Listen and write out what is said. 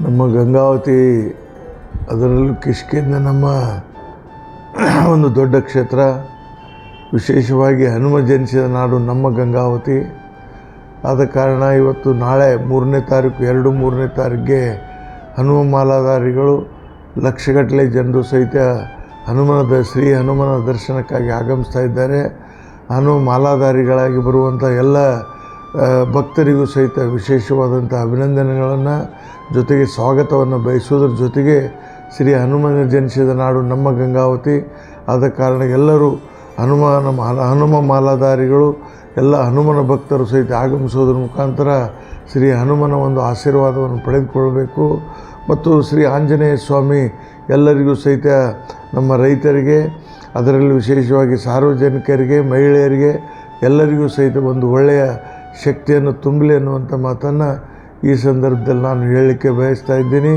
ನಮ್ಮ ಗಂಗಾವತಿ ಅದರಲ್ಲೂ ಕಿಷ್ಕಿಂಧ ನಮ್ಮ ಒಂದು ದೊಡ್ಡ ಕ್ಷೇತ್ರ, ವಿಶೇಷವಾಗಿ ಹನುಮ ಜನಿಸಿದ ನಾಡು ನಮ್ಮ ಗಂಗಾವತಿ. ಆದ ಕಾರಣ ಇವತ್ತು ನಾಳೆ 3ನೇ ತಾರೀಕು 2-3ನೇ ತಾರೀಕಿಗೆ ಹನುಮ ಮಾಲಾಧಾರಿಗಳು ಲಕ್ಷಗಟ್ಟಲೆ ಜನರು ಸಹಿತ ಶ್ರೀ ಹನುಮನ ದರ್ಶನಕ್ಕಾಗಿ ಆಗಮಿಸ್ತಾ ಇದ್ದಾರೆ. ಹನುಮ ಮಾಲಾಧಾರಿಗಳಾಗಿ ಬರುವಂಥ ಎಲ್ಲ ಭಕ್ತರಿಗೂ ಸಹಿತ ವಿಶೇಷವಾದಂಥ ಅಭಿನಂದನೆಗಳನ್ನು ಜೊತೆಗೆ ಸ್ವಾಗತವನ್ನು ಬಯಸುವುದರ ಜೊತೆಗೆ ಶ್ರೀ ಹನುಮನ ಜನಿಸಿದ ನಾಡು ನಮ್ಮ ಗಂಗಾವತಿ. ಆದ ಕಾರಣ ಎಲ್ಲರೂ ಹನುಮ ಮಾಲಾಧಾರಿಗಳು ಎಲ್ಲ ಹನುಮನ ಭಕ್ತರು ಸಹಿತ ಆಗಮಿಸೋದ್ರ ಮುಖಾಂತರ ಶ್ರೀ ಹನುಮನ ಒಂದು ಆಶೀರ್ವಾದವನ್ನು ಪಡೆದುಕೊಳ್ಳಬೇಕು. ಮತ್ತು ಶ್ರೀ ಆಂಜನೇಯ ಸ್ವಾಮಿ ಎಲ್ಲರಿಗೂ ಸಹಿತ ನಮ್ಮ ರೈತರಿಗೆ, ಅದರಲ್ಲಿ ವಿಶೇಷವಾಗಿ ಸಾರ್ವಜನಿಕರಿಗೆ, ಮಹಿಳೆಯರಿಗೆ ಎಲ್ಲರಿಗೂ ಸಹಿತ ಒಂದು ಒಳ್ಳೆಯ ಶಕ್ತಿಯನ್ನು ತುಂಬಲಿ ಅನ್ನುವಂಥ ಮಾತನ್ನು ಈ ಸಂದರ್ಭದಲ್ಲಿ ನಾನು ಹೇಳಲಿಕ್ಕೆ ಬಯಸ್ತಾ ಇದ್ದೀನಿ.